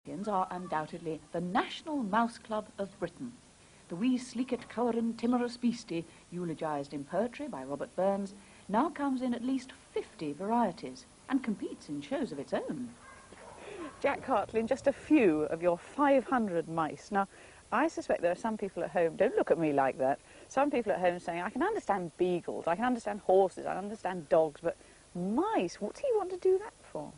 Are undoubtedly the National Mouse Club of Britain. The wee sleeket coweren timorous beastie, eulogised in poetry by Robert Burns, now comes in at least 50 varieties and competes in shows of its own. Jack Hartley, and just a few of your 500 mice. Now, I suspect there are some people at home, don't look at me like that, some people at home saying, I can understand beagles, I can understand horses, I understand dogs, but mice, what do you want to do that for?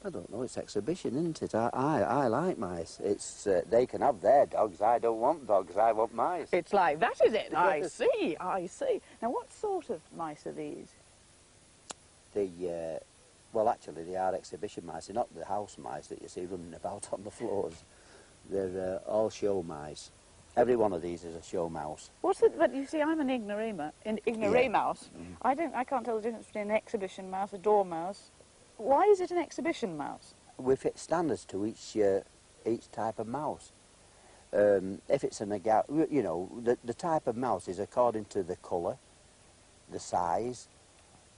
I don't know, it's exhibition, isn't it? I like mice. It's they can have their dogs, I don't want dogs, I want mice. It's like, that is it, I see, I see. Now, what sort of mice are these? Well, actually, they are exhibition mice. They're not the house mice that you see running about on the floors. They're all show mice. Every one of these is a show mouse. What's it? But you see, I'm an ignoramus. Yeah. I can't tell the difference between an exhibition mouse, a dormouse. Why is it an exhibition mouse? We fit standards to each type of mouse. If it's you know, the type of mouse is according to the colour, the size,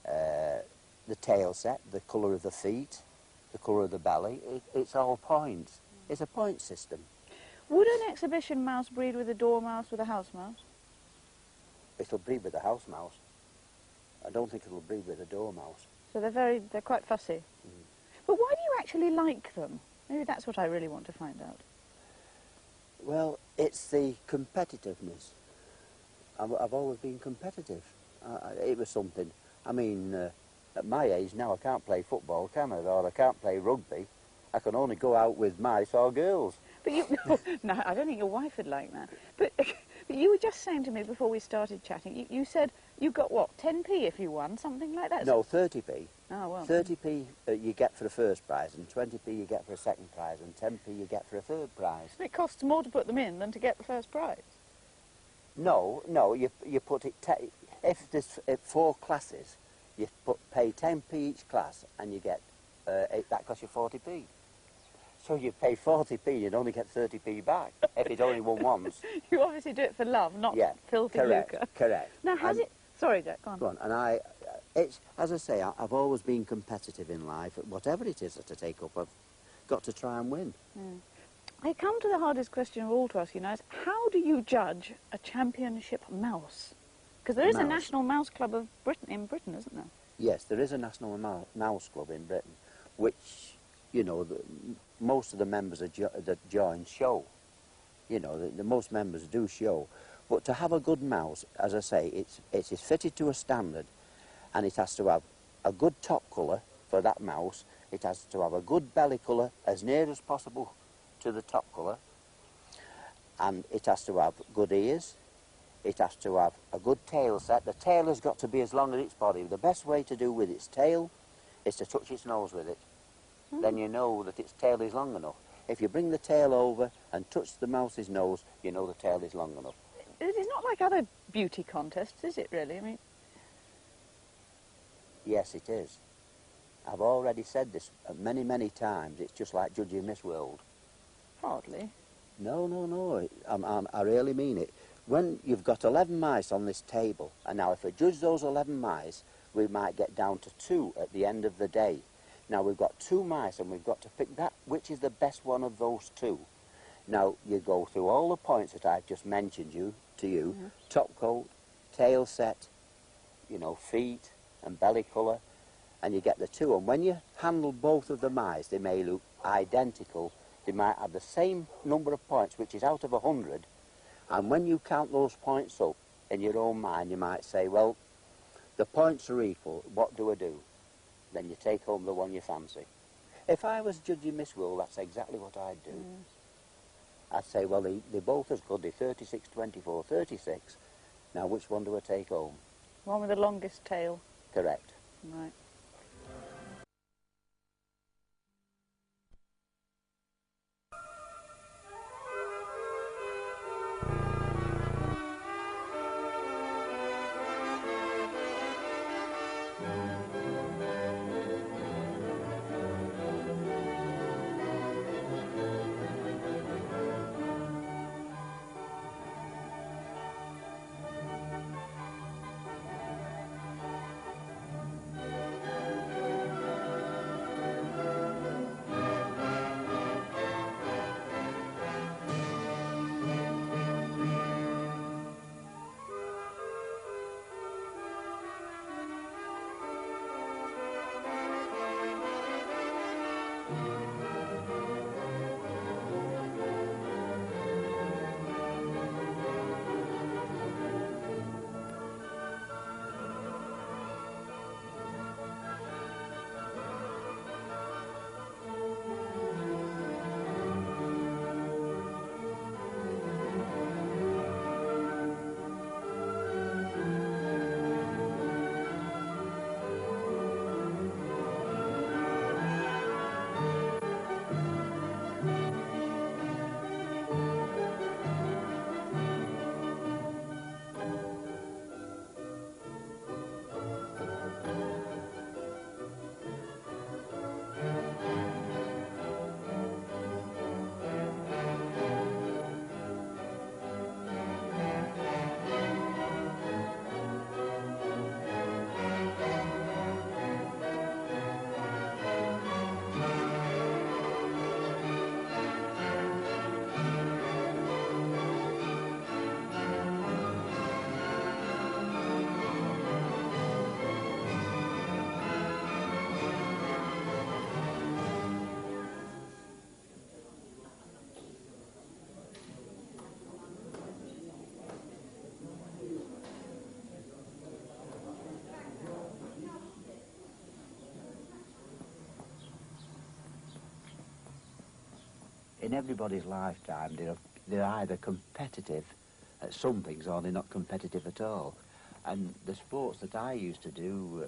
the tail set, the colour of the feet, the colour of the belly. It's all points. It's a point system. Would an exhibition mouse breed with a dormouse, with a house mouse? It'll breed with a house mouse. I don't think it'll breed with a dormouse. So they're quite fussy. Mm. But why do you actually like them? Maybe that's what I really want to find out. Well, it's the competitiveness. I've always been competitive. It was something. I mean, at my age now I can't play football, can I? Or I can't play rugby. I can only go out with mice or girls. But you, no, I don't think your wife would like that. But you were just saying to me before we started chatting, you said you got what, 10p if you won, something like that? No, 30p. Oh, well. 30p you get for the first prize, and 20p you get for a second prize, and 10p you get for a third prize. It costs more to put them in than to get the first prize. No, you put it, if there's 4 classes, you pay 10p each class, and you get, that costs you 40p. So you pay 40p, you'd only get 30p back, if it's only won once. You obviously do it for love, not filthy lucre. Correct. Now, has it... Sorry, Jack, go on. Go on. And it's, as I say, I've always been competitive in life. Whatever it is that I take up, I've got to try and win. Mm. I come to the hardest question of all to ask you now, is how do you judge a championship mouse? Because there is a National Mouse Club of Britain, isn't there? Yes, there is a National Mouse Club in Britain, which, you know, most of the members that join show. You know, the most members do show. But to have a good mouse, as I say, it is fitted to a standard, and it has to have a good top colour for that mouse. It has to have a good belly colour, as near as possible to the top colour, and it has to have good ears. It has to have a good tail set. The tail has got to be as long as its body. The best way to do with its tail is to touch its nose with it. Mm. Then you know that its tail is long enough. If you bring the tail over and touch the mouse's nose, you know the tail is long enough. It's not like other beauty contests, is it really? I mean... Yes, it is. I've already said this many, many times. It's just like judging Miss World. Hardly. No. I really mean it. When you've got 11 mice on this table, and now if I judge those 11 mice, we might get down to 2 at the end of the day. Now we've got 2 mice, and we've got to pick that, which is the best one of those 2. Now you go through all the points that I've just mentioned to you, mm-hmm. Top coat, tail set, you know, feet and belly colour, and you get the 2. And when you handle both of the mice, they may look identical. They might have the same number of points, which is out of 100. And when you count those points up in your own mind, you might say, well, the points are equal, what do I do? Then you take home the one you fancy. If I was judging Miss World, that's exactly what I'd do. Mm. I'd say, well, they're both as good, they're 36, 24, 36. Now, which one do I take home? One with the longest tail. Correct. Right. In everybody's lifetime, they're either competitive at some things or they're not competitive at all. And the sports that I used to do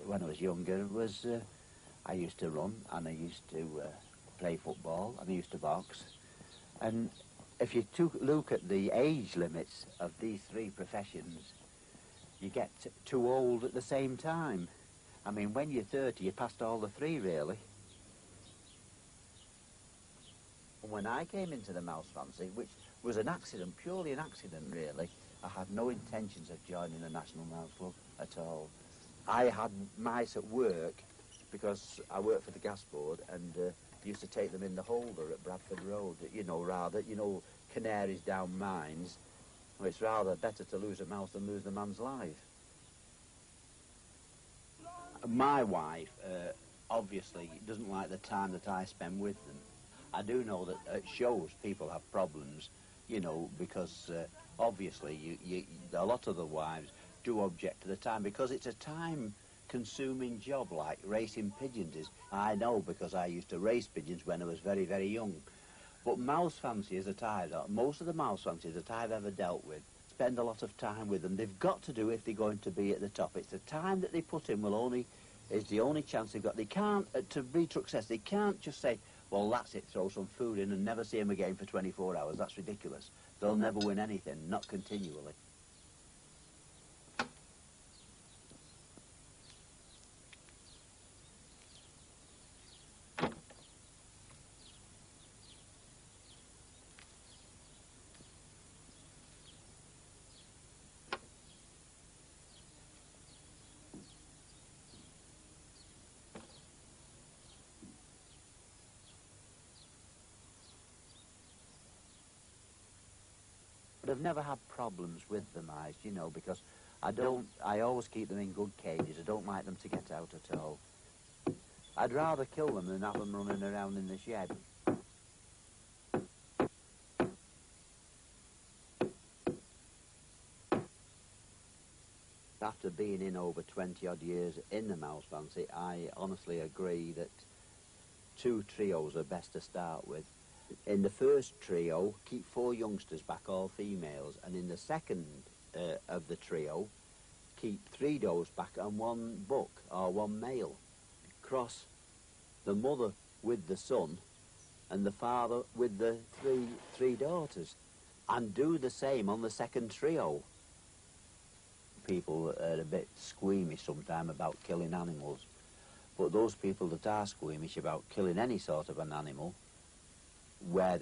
when I was younger was I used to run and I used to play football and I used to box. And if you look at the age limits of these three professions, you get too old at the same time. I mean, when you're 30, you passed all the three, really. When I came into the mouse fancy, which was an accident, purely an accident really, I had no intentions of joining the National Mouse Club at all. I had mice at work because I worked for the gas board and used to take them in the holder at Bradford Road, canaries down mines. Well, it's rather better to lose a mouse than lose the man's life. My wife obviously doesn't like the time that I spend with them. I do know that at shows people have problems, because obviously a lot of the wives do object to the time because it's a time-consuming job like racing pigeons is. I know because I used to race pigeons when I was very, very young. But mouse fanciers most of the mouse fanciers that I've ever dealt with spend a lot of time with them. They've got to do if they're going to be at the top. It's the time that they put in is the only chance they've got. They can't, to be success, they can't just say, well, that's it, throw some food in and never see them again for 24 hours. That's ridiculous. They'll never win anything, not continually. But I've never had problems with the mice, because I always keep them in good cages. I don't like them to get out at all. I'd rather kill them than have them running around in the shed. After being in over 20-odd years in the mouse fancy, I honestly agree that 2 trios are best to start with. In the first trio, keep 4 youngsters back, all females, and in the second of the trio, keep 3 does back and 1 buck, or 1 male. Cross the mother with the son and the father with the three daughters, and do the same on the second trio. People are a bit squeamish sometimes about killing animals, but those people that are squeamish about killing any sort of an animal, where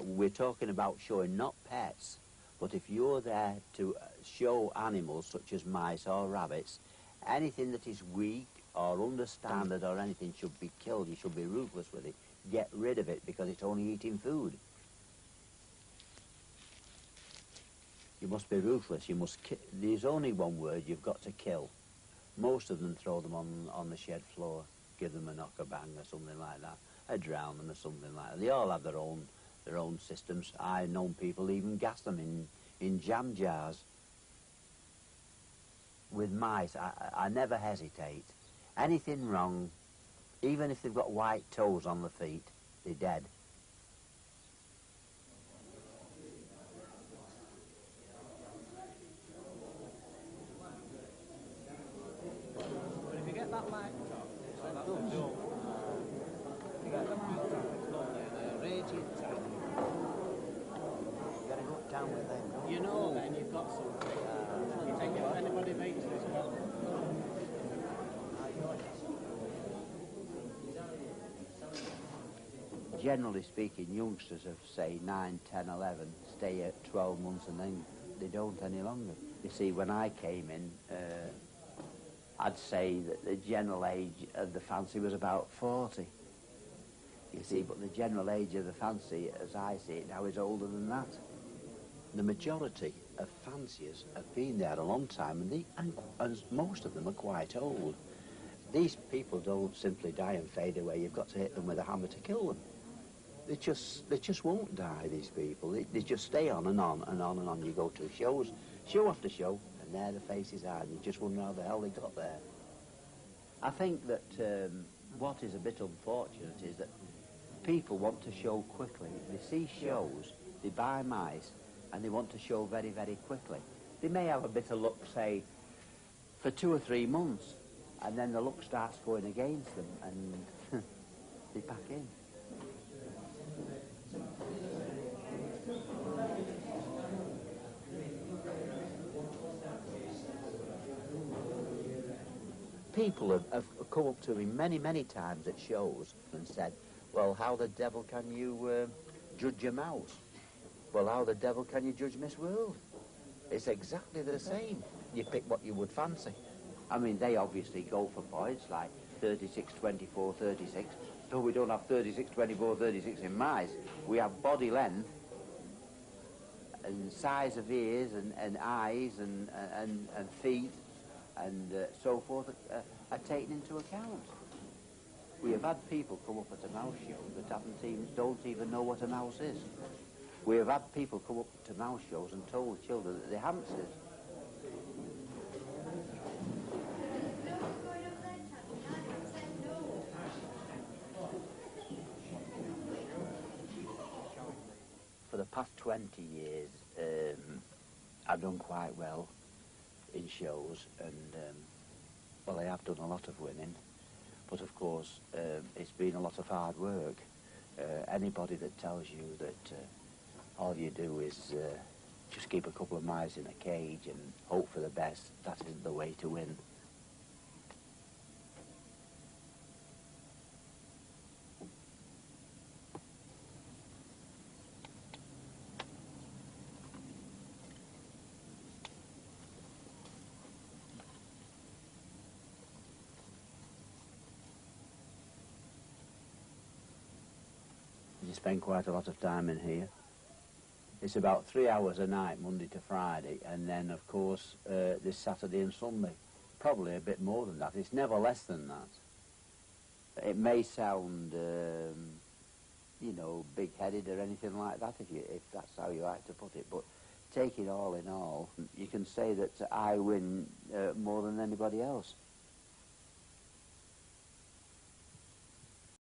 we're talking about showing not pets, but if you're there to show animals such as mice or rabbits, anything that is weak or understanded or anything should be killed. You should be ruthless with it. Get rid of it because it's only eating food. You must be ruthless. There's only one word: you've got to kill. Most of them throw them on the shed floor. give them a knock-a-bang or something like that, or drown them or something like that. They all have their own systems. I've known people even gas them in jam jars. With mice, I never hesitate. Anything wrong, even if they've got white toes on the feet, they're dead. But if you get that laptop, so that's the door. If you get the laptop, it's lovely, the rated tab. You gotta go down with them. You know then you've got something. You take it if anybody makes this well. Generally speaking, youngsters of, say, 9, 10, 11 stay at 12 months and then they don't any longer. You see, when I came in, I'd say that the general age of the fancy was about 40. You see, but the general age of the fancy, as I see it now, is older than that. The majority of fanciers have been there a long time, and most of them are quite old. These people don't simply die and fade away. You've got to hit them with a hammer to kill them. They just won't die, these people. They just stay on and on and on and on. You go to shows, show after show, and there the faces are, and you just wonder how the hell they got there. I think that what is a bit unfortunate is that people want to show quickly. They see shows, they buy mice, and they want to show very, very quickly. They may have a bit of luck, say, for 2 or 3 months, and then the luck starts going against them, and they pack in. People have come up to me many, many times at shows and said, well, how the devil can you judge a mouse? Well, how the devil can you judge Miss World? It's exactly the same. You pick what you would fancy. I mean, they obviously go for points like 36, 24, 36. No, we don't have 36, 24, 36 in mice. We have body length and size of ears and eyes and feet and so forth are taken into account. We have had people come up at a mouse show that don't even know what a mouse is. We have had people come up to mouse shows and told children that they're hamsters. For the past 20 years, I've done quite well in shows, and well, I have done a lot of winning, but of course, it's been a lot of hard work. Anybody that tells you that all you do is just keep a couple of mice in a cage and hope for the best, that isn't the way to win. You spend quite a lot of time in here. It's about 3 hours a night, Monday to Friday, and then, of course, this Saturday and Sunday. Probably a bit more than that. It's never less than that. It may sound, you know, big-headed or anything like that, if that's how you like to put it, but take it all in all, you can say that I win more than anybody else.